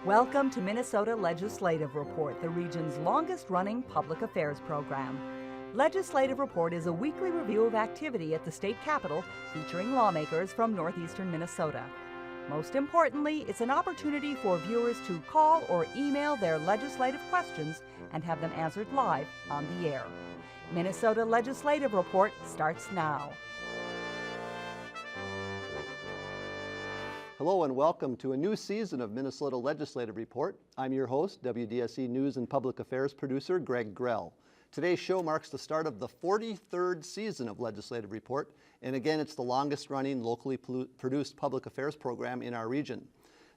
Welcome to Minnesota Legislative Report, the region's longest-running public affairs program. Legislative Report is a weekly review of activity at the state capitol featuring lawmakers from northeastern Minnesota. Most importantly, it's an opportunity for viewers to call or email their legislative questions and have them answered live on the air. Minnesota Legislative Report starts now. Hello and welcome to a new season of Minnesota Legislative Report. I'm your host, WDSE News and Public Affairs producer Greg Grell. Today's show marks the start of the 43rd season of Legislative Report, and again, it's the longest running locally produced public affairs program in our region.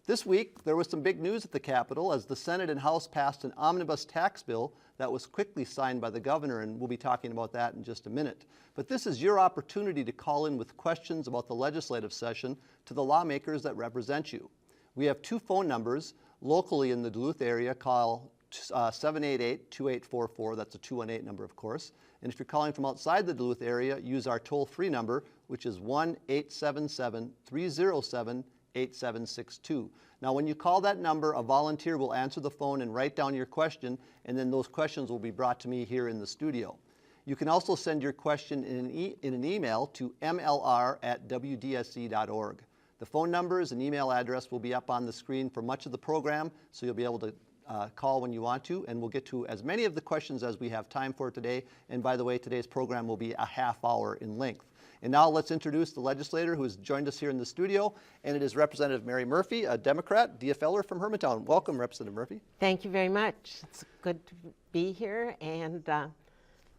This week, there was some big news at the Capitol as the Senate and House passed an Omnibus Tax Bill that was quickly signed by the governor, and we'll be talking about that in just a minute. But this is your opportunity to call in with questions about the legislative session to the lawmakers that represent you. We have two phone numbers. Locally in the Duluth area, call 788-2844, that's a 218 number, of course. And if you're calling from outside the Duluth area, use our toll-free number, which is 1-877-307-8762. Now, when you call that number, a volunteer will answer the phone and write down your question, and then those questions will be brought to me here in the studio. You can also send your question in an email to mlr@wdse.org. The phone numbers and email address will be up on the screen for much of the program, so you'll be able to call when you want to, and we'll get to as many of the questions as we have time for today. And by the way, today's program will be a half hour in length. And now let's introduce the legislator who has joined us here in the studio, and it is Representative Mary Murphy, a Democrat, DFL-er from Hermantown. Welcome, Representative Murphy. Thank you very much. It's good to be here, and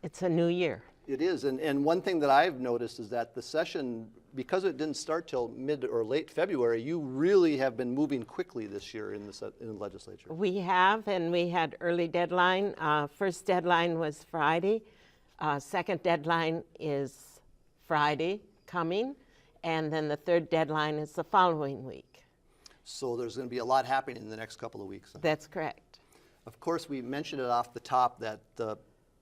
it's a new year. It is, and one thing that I've noticed is that the session, because it didn't start till mid or late February, you really have been moving quickly this year in the legislature. We have, and we had early deadline. First deadline was Friday. Second deadline is Friday coming, and then the third deadline is the following week. So there's going to be a lot happening in the next couple of weeks. That's correct. Of course, we mentioned it off the top that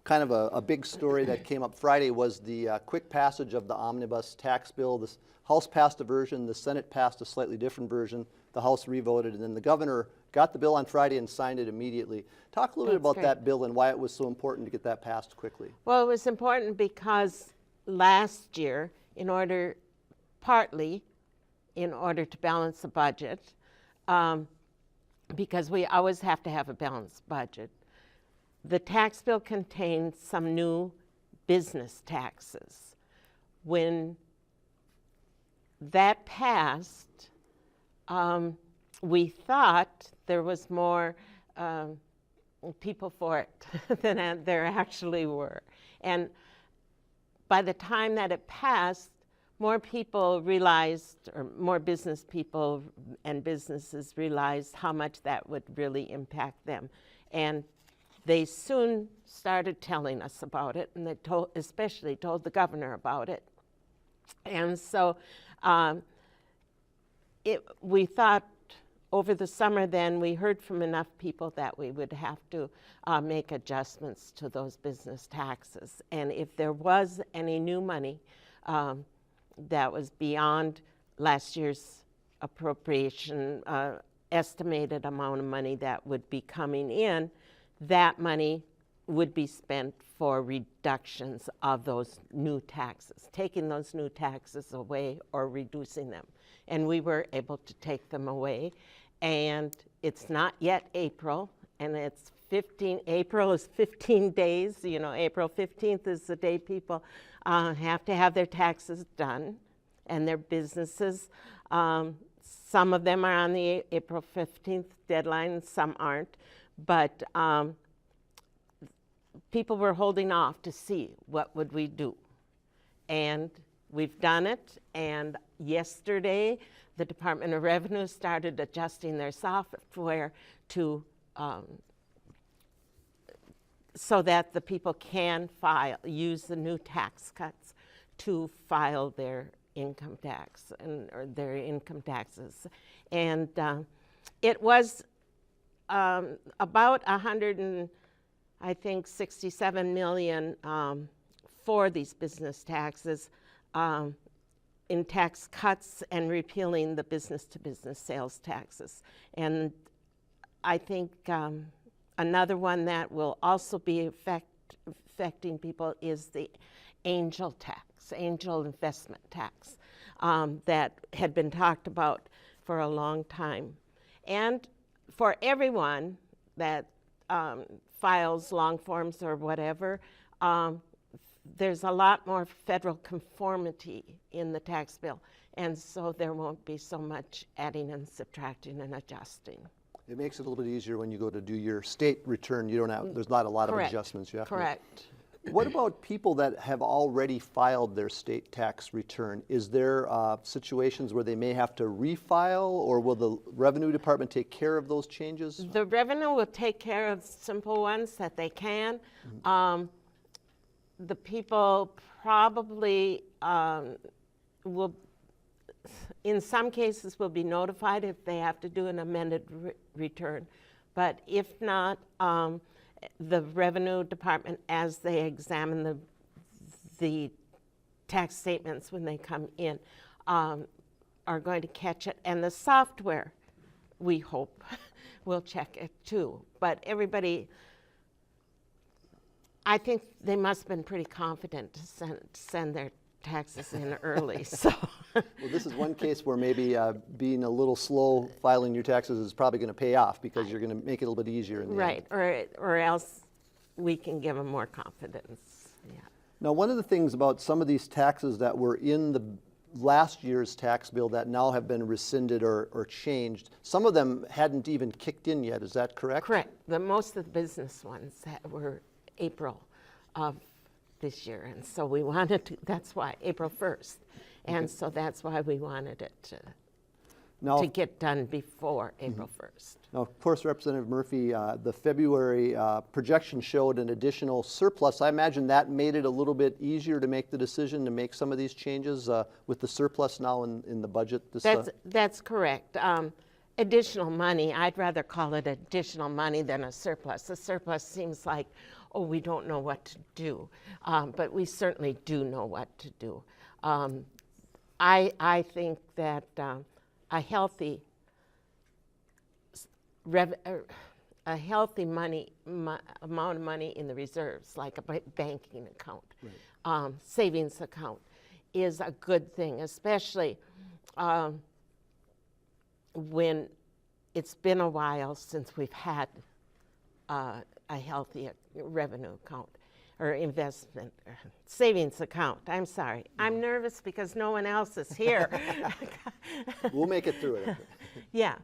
kind of a big story that came up Friday was the quick passage of the Omnibus Tax Bill. The House passed a version, the Senate passed a slightly different version, the House revoted, and then the governor got the bill on Friday and signed it immediately. Talk a little bit about that bill and why it was so important to get that passed quickly. Well, it was important because last year, partly in order to balance the budget, because we always have to have a balanced budget, the tax bill contained some new business taxes. When that passed, we thought there was more people for it than there actually were. And by the time that it passed, more people realized, or more business people and businesses realized how much that would really impact them. And they soon started telling us about it, and they especially told the governor about it. And so we thought over the summer then, we heard from enough people that we would have to make adjustments to those business taxes. And if there was any new money that was beyond last year's appropriation, estimated amount of money that would be coming in, that money would be spent for reductions of those new taxes, taking those new taxes away or reducing them. And we were able to take them away. And it's not yet April, and April is 15 days. You know, April 15th is the day people have to have their taxes done and their businesses. Some of them are on the April 15th deadline, some aren't. But people were holding off to see what would we do. And we've done it. And yesterday, the Department of Revenue started adjusting their software to so that the people can use the new tax cuts to file their income tax or their income taxes. And it was about 67 million for these business taxes in tax cuts and repealing the business-to-business sales taxes. And I think another one that will also be affecting people is the angel investment tax that had been talked about for a long time. And for everyone that files long forms or whatever, there's a lot more federal conformity in the tax bill, and so there won't be so much adding and subtracting and adjusting. It makes it a little bit easier when you go to do your state return. You don't have, there's not a lot of adjustments you have to make. Correct. What about people that have already filed their state tax return? Is there situations where they may have to refile, or will the Revenue Department take care of those changes? The Revenue will take care of simple ones that they can. The people probably will, in some cases, will be notified if they have to do an amended return. But if not, the Revenue Department, as they examine the tax statements when they come in, are going to catch it. And the software, we hope, will check it too. But everybody, I think they must have been pretty confident to send their taxes in early. So. Well, this is one case where maybe being a little slow filing your taxes is probably going to pay off, because you're going to make it a little bit easier in the end. Right, or else we can give them more confidence. Yeah. Now, one of the things about some of these taxes that were in the last year's tax bill that now have been rescinded or changed, some of them hadn't even kicked in yet. Is that correct? Correct. Most of the business ones that were April of this year, and so we wanted to, that's why, April 1st. And so that's why we wanted it to get done before April 1st. Now, of course, Representative Murphy, the February projection showed an additional surplus. I imagine that made it a little bit easier to make the decision to make some of these changes with the surplus now in the budget. That's correct. Additional money, I'd rather call it additional money than a surplus. A surplus seems like, oh, we don't know what to do. But we certainly do know what to do. I think that a healthy amount of money in the reserves, like a banking account, savings account, is a good thing, especially when it's been a while since we've had a healthy revenue account. Or investment, savings account. I'm sorry. I'm nervous because no one else is here. We'll make it through it. Yeah,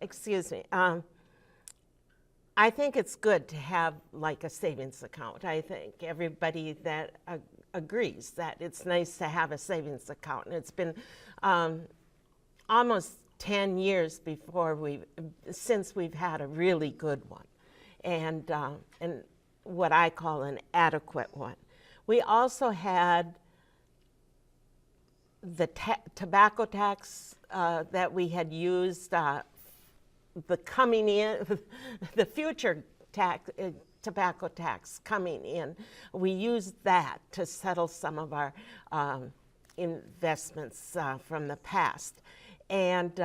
excuse me. I think it's good to have like a savings account. I think everybody that agrees that it's nice to have a savings account. And it's been almost 10 years since we've had a really good one. And what I call an adequate one. We also had the tobacco tax that we had used, the future tobacco tax coming in. We used that to settle some of our investments from the past. And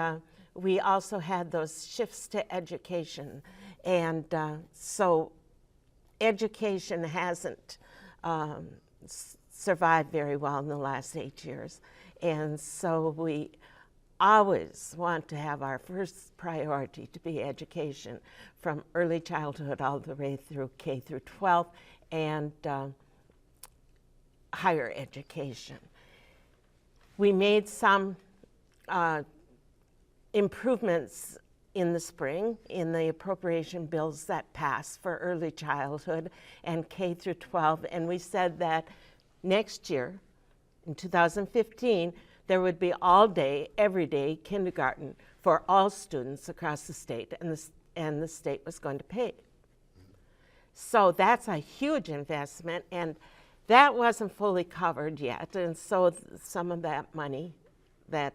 we also had those shifts to education. And so education hasn't survived very well in the last 8 years. And so we always want to have our first priority to be education, from early childhood all the way through K through 12 and higher education. We made some improvements in the spring in the appropriation bills that passed for early childhood and K through 12, and we said that next year, in 2015, there would be all-day, everyday kindergarten for all students across the state, and the state was going to pay. So that's a huge investment, and that wasn't fully covered yet, and so some of that money that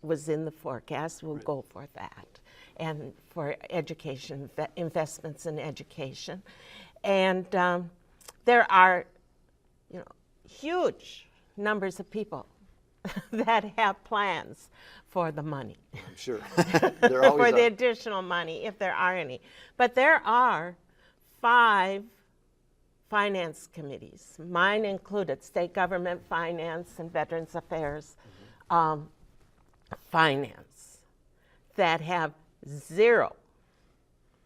was in the forecast will go for that, and for education, investments in education. And there are, huge numbers of people that have plans for the money. I'm sure. There always For the are. additional money, if there are any. But there are 5 finance committees, mine included, State Government Finance and Veterans Affairs Finance, that have 0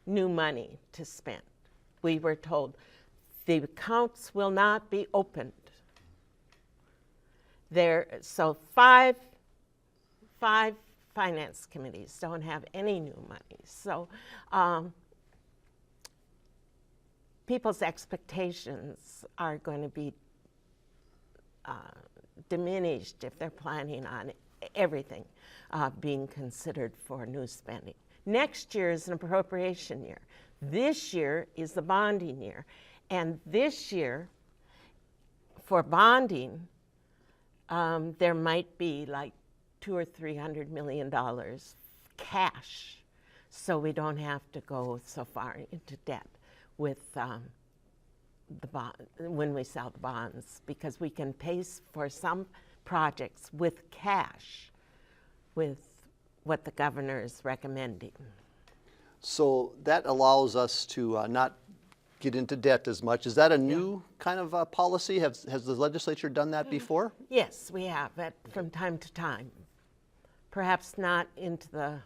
new money to spend. We were told the accounts will not be opened. So five finance committees don't have any new money. So people's expectations are going to be diminished if they're planning on everything being considered for new spending. Next year is an appropriation year. This year is the bonding year. And this year, for bonding, there might be like $200 or $300 million cash, so we don't have to go so far into debt with the bond when we sell the bonds, because we can pay for some projects with cash, with what the governor is recommending. So that allows us to not get into debt as much. Is that a new kind of policy? Has the legislature done that before? Yes, we have it from time to time. Perhaps not into the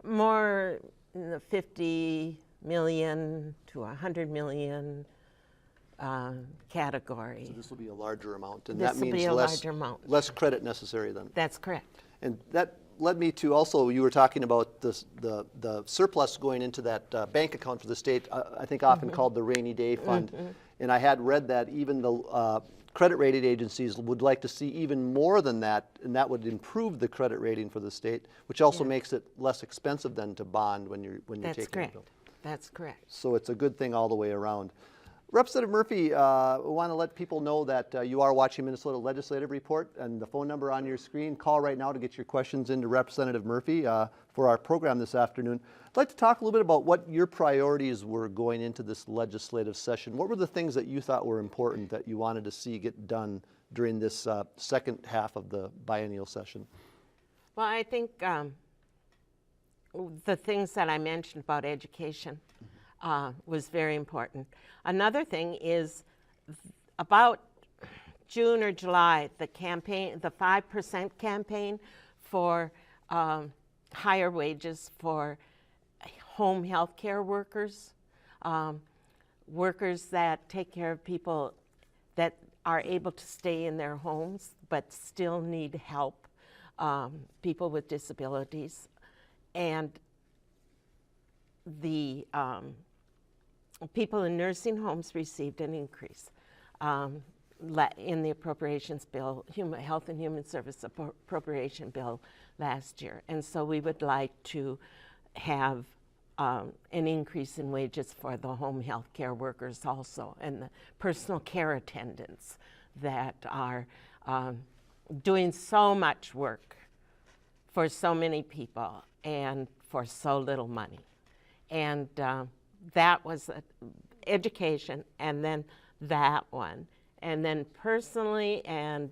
more in the 50 million to 100 million category. So this will be a larger amount, and This that will means be a larger amount. less credit necessary then. That's correct. And that led me to also, you were talking about the surplus going into that bank account for the state, I think often called the rainy day fund. And I had read that even the credit rating agencies would like to see even more than that, and that would improve the credit rating for the state, which also makes it less expensive then to bond when you're That's taking correct. a bill. That's correct. So it's a good thing all the way around. Representative Murphy, we want to let people know that you are watching Minnesota Legislative Report, and the phone number on your screen. Call right now to get your questions into Representative Murphy for our program this afternoon. I'd like to talk a little bit about what your priorities were going into this legislative session. What were the things that you thought were important that you wanted to see get done during this second half of the biennial session? Well, I think the things that I mentioned about education was very important. Another thing is about June or July, the campaign, the 5% campaign for higher wages for home health care workers, workers that take care of people that are able to stay in their homes but still need help, people with disabilities. And the people in nursing homes received an increase in the appropriations bill, Health and Human Service appropriation bill last year. And so we would like to have an increase in wages for the home health care workers also, and the personal care attendants that are doing so much work for so many people and for so little money. And that was education, and then that one. And then personally and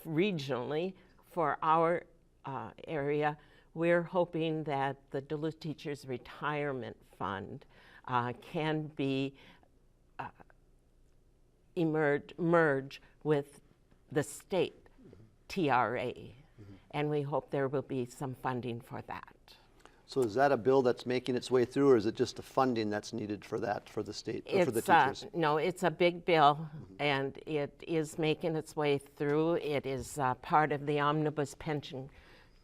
regionally for our area, we're hoping that the Duluth Teachers Retirement Fund can be merge with the state TRA, and we hope there will be some funding for that. So is that a bill that's making its way through, or is it just the funding that's needed for that, for the state, or for the teachers? No, it's a big bill, and it is making its way through. It is part of the Omnibus Pension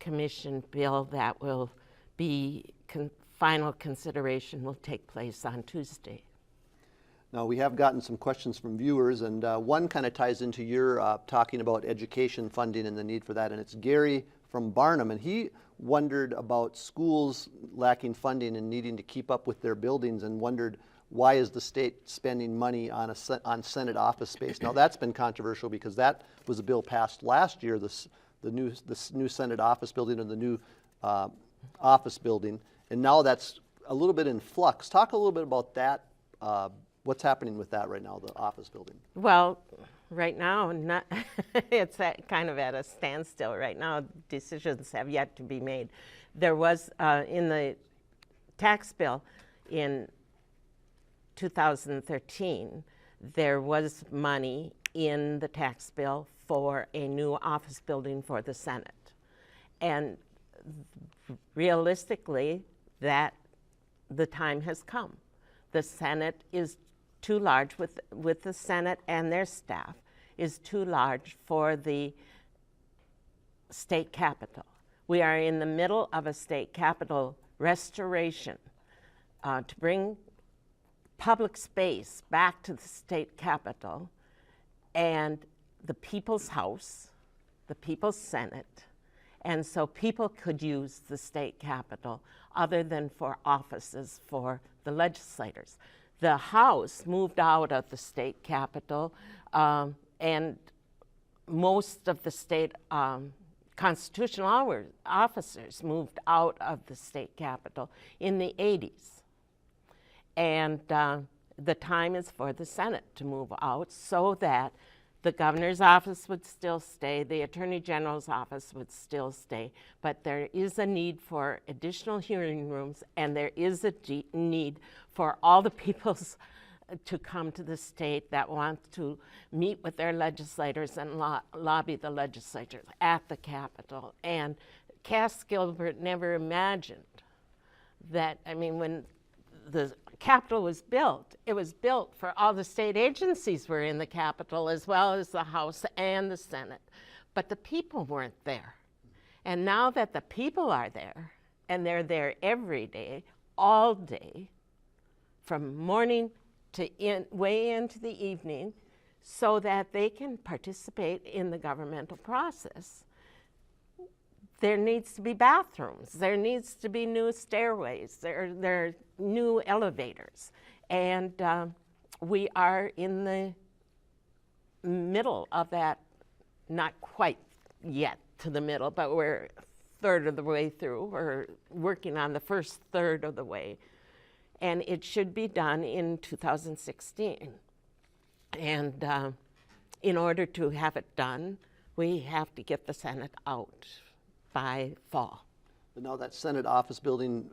Commission bill that will be, final consideration will take place on Tuesday. Now, we have gotten some questions from viewers, and one kind of ties into your talking about education funding and the need for that, and it's Gary from Barnum, and he wondered about schools lacking funding and needing to keep up with their buildings, and wondered why is the state spending money on Senate office space. Now that's been controversial because that was a bill passed last year, the new Senate office building, or the new office building, and now that's a little bit in flux. Talk a little bit about that, what's happening with that right now, the office building. Well, right now, not it's kind of at a standstill right now. Decisions have yet to be made. There was, in the tax bill in 2013, there was money in the tax bill for a new office building for the Senate. And realistically, that the time has come. The Senate is too large, with the Senate and their staff, is too large for the state capitol. We are in the middle of a state capitol restoration to bring public space back to the state capitol, and the people's house, the people's Senate, and so people could use the state capitol other than for offices for the legislators. The House moved out of the state capitol, and most of the state constitutional officers moved out of the state capitol in the 80s. And the time is for the Senate to move out so that the governor's office would still stay, the attorney general's office would still stay, but there is a need for additional hearing rooms, and there is a need for all the peoples to come to the state that want to meet with their legislators and lobby the legislatures at the Capitol. And Cass Gilbert never imagined that, I mean, when the Capitol was built, it was built for all the state agencies were in the Capitol, as well as the House and the Senate. But the people weren't there. And now that the people are there, and they're there every day, all day, from morning to way into the evening, so that they can participate in the governmental process, there needs to be bathrooms, there needs to be new stairways, there are new elevators. And we are in the middle of that, not quite yet to the middle, but we're a third of the way through. We're working on the first third of the way. And it should be done in 2016. And in order to have it done, we have to get the Senate out by fall. But now that Senate office building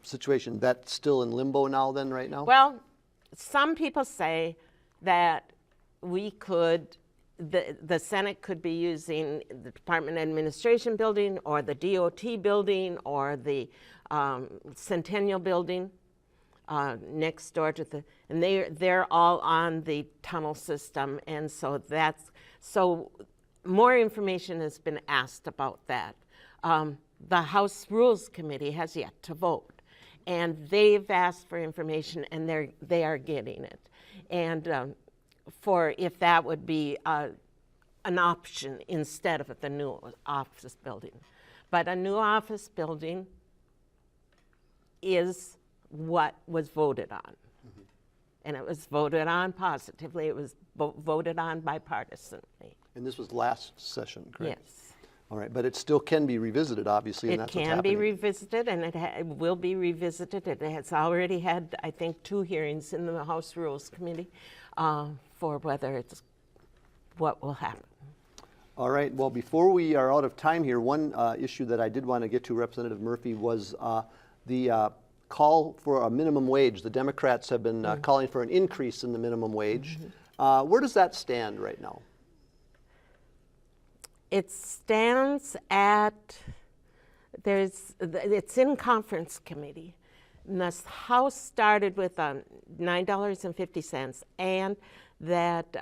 situation, that's still in limbo now then, right now? Well, some people say that we could, the Senate could be using the Department of Administration building or the DOT building or the Centennial building next door to the, and they're all on the tunnel system, and so so more information has been asked about that. The House Rules Committee has yet to vote, and they've asked for information, and they are getting it. And for if that would be an option instead of the new office building. But a new office building is what was voted on. Mm-hmm. And it was voted on positively. It was voted on bipartisanly. And this was last session, correct? Yes. All right, but it still can be revisited, obviously, and that's what's happening. It can be revisited, and it will be revisited. It has already had, I think, 2 hearings in the House Rules Committee for whether it's what will happen. All right, well, before we are out of time here, one issue that I did want to get to, Representative Murphy, was the call for a minimum wage. The Democrats have been calling for an increase in the minimum wage. Mm-hmm. Where does that stand right now? It stands at, it's in conference committee. And the House started with $9.50, and that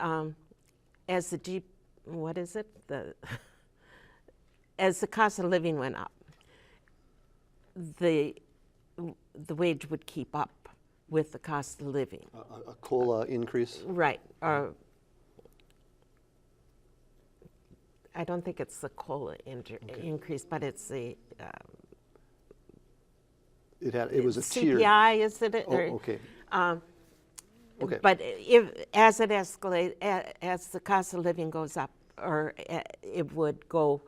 as the as the cost of living went up, the wage would keep up with the cost of living. A COLA increase? Right. I don't think it's the COLA increase, but it's the it was a tier. CPI, is it? Oh, okay. Okay. But as it escalates, as the cost of living goes up, or it would go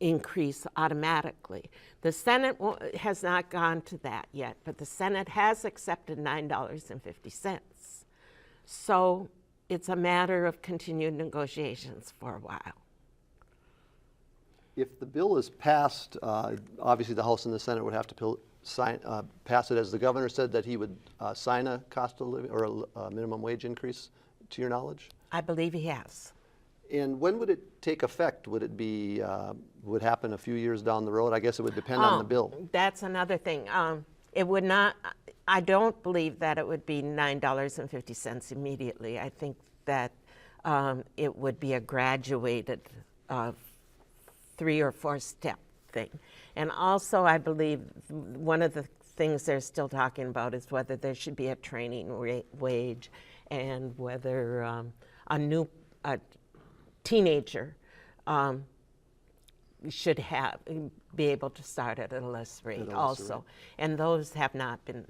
increase automatically. The Senate has not gone to that yet, but the Senate has accepted $9.50. So it's a matter of continued negotiations for a while. If the bill is passed, obviously the House and the Senate would have to pass it. As the governor said that he would sign a cost of living or a minimum wage increase, to your knowledge? I believe he has. And when would it take effect? Would it be, would happen a few years down the road? I guess it would depend on the bill. That's another thing. It would not, I don't believe that it would be $9.50 immediately. I think that it would be a graduated 3 or 4 step thing. And also I believe one of the things they're still talking about is whether there should be a training wage and whether a teenager should be able to start at a less rate also. And those have not been,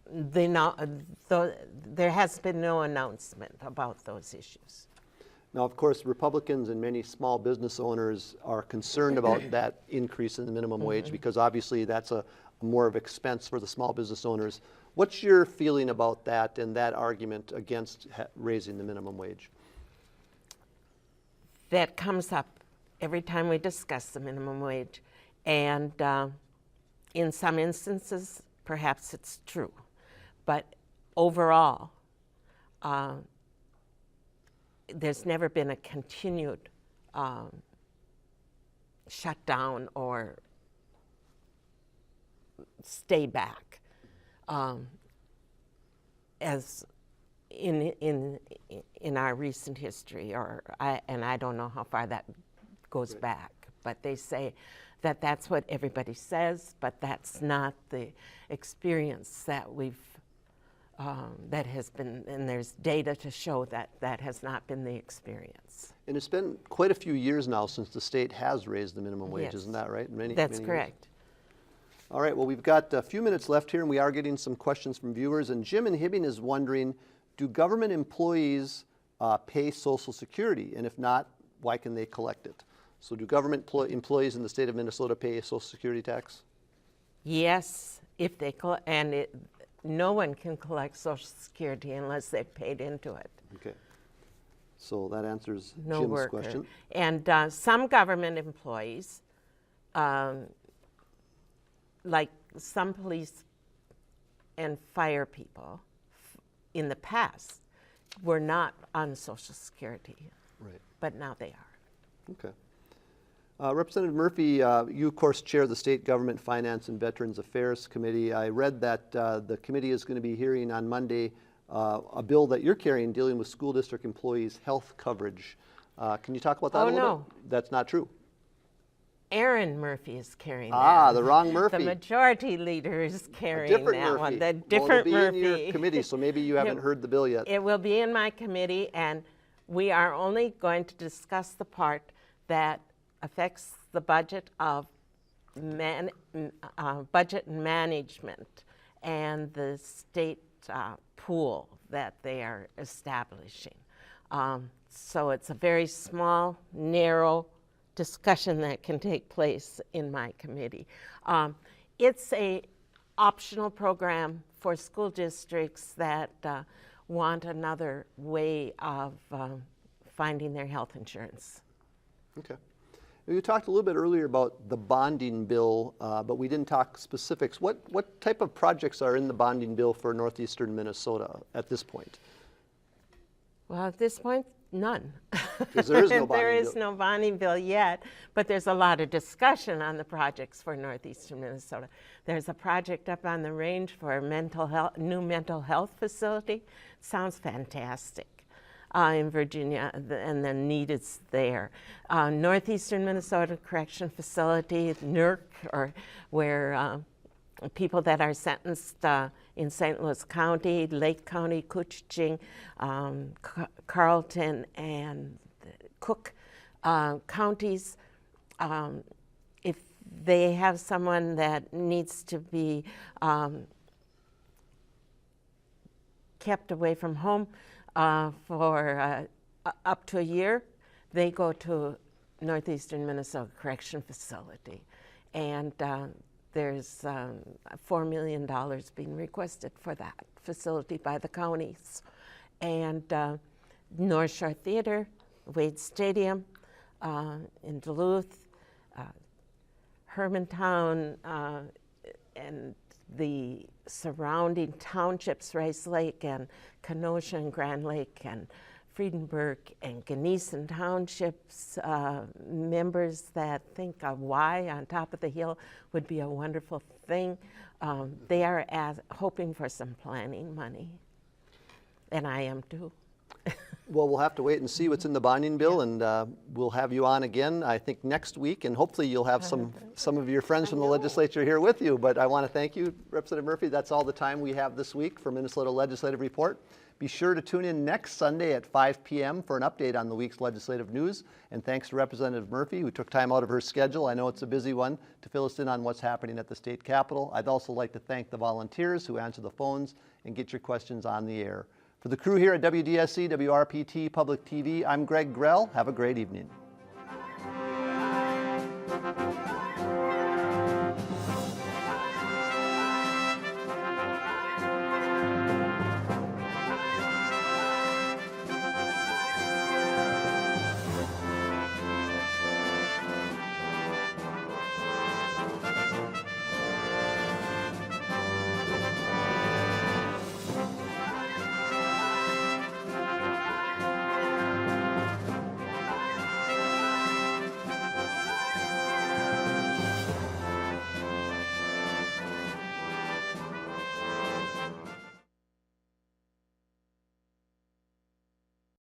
there has been no announcement about those issues. Now, of course, Republicans and many small business owners are concerned about that increase in the minimum wage because obviously that's a more of expense for the small business owners. What's your feeling about that and that argument against raising the minimum wage? That comes up every time we discuss the minimum wage, and in some instances, perhaps it's true, but overall, there's never been a continued shutdown or stay back as in our recent history, and I don't know how far that goes back, but they say that that's what everybody says, but that's not the experience that we've that has been, and there's data to show that that has not been the experience. And it's been quite a few years now since the state has raised the minimum wage, Yes. Isn't that right? That's many correct. Years. All right, well, we've got a few minutes left here, and we are getting some questions from viewers. And Jim in Hibbing is wondering, do government employees pay Social Security? And if not, why can they collect it? So do government employees in the state of Minnesota pay a Social Security tax? Yes, if they no one can collect Social Security unless they've paid into it. Okay. So that answers No Jim's worker. question. And some government employees, like some police and fire people in the past, were not on Social Security, Right. but now they are. Okay. Representative Murphy, you of course chair the State Government Finance and Veterans Affairs Committee. I read that the committee is going to be hearing on Monday a bill that you're carrying dealing with school district employees' health coverage. Can you talk about that a little bit? That's not true. Aaron Murphy is carrying that. Ah, the wrong Murphy. The majority leader is carrying different that Murphy. one. The Well, different it'll be Murphy. in your committee, so maybe you haven't heard the bill yet. It will be in my committee, and we are only going to discuss the part that affects the budget of budget management and the state pool that they are establishing. So it's a very small, narrow discussion that can take place in my committee. It's a optional program for school districts that want another way of finding their health insurance. Okay. You talked a little bit earlier about the bonding bill, but we didn't talk specifics. What type of projects are in the bonding bill for northeastern Minnesota at this point? Well, at this point, none. Because there is no bonding There is bill. no bonding bill yet, but there's a lot of discussion on the projects for northeastern Minnesota. There's a project up on the range for a new mental health facility. Sounds fantastic. In Virginia, and the need is there. Northeastern Minnesota Correction Facility, NERC, or where people that are sentenced in St. Louis County, Lake County, Couchiching, Carlton, and Cook counties, if they have someone that needs to be kept away from home for up to a year, they go to Northeastern Minnesota Correction Facility. And there's $4 million being requested for that facility by the counties. and North Shore Theater, Wade Stadium in Duluth, Hermantown, and the surrounding townships, Rice Lake and Kenosha and Grand Lake and Friedenberg and Geneson Townships, members that think a Y on top of the hill would be a wonderful thing. They are hoping for some planning money, and I am too. Well, we'll have to wait and see what's in the bonding bill, and we'll have you on again, I think, next week, and hopefully you'll have some of your friends from the legislature here with you. But I want to thank you, Representative Murphy. That's all the time we have this week for Minnesota Legislative Report. Be sure to tune in next Sunday at 5 p.m. for an update on the week's legislative news. And thanks to Representative Murphy, who took time out of her schedule, I know it's a busy one, to fill us in on what's happening at the state capitol. I'd also like to thank the volunteers who answer the phones and get your questions on the air. For the crew here at WDSC, WRPT Public TV, I'm Greg Grell. Have a great evening.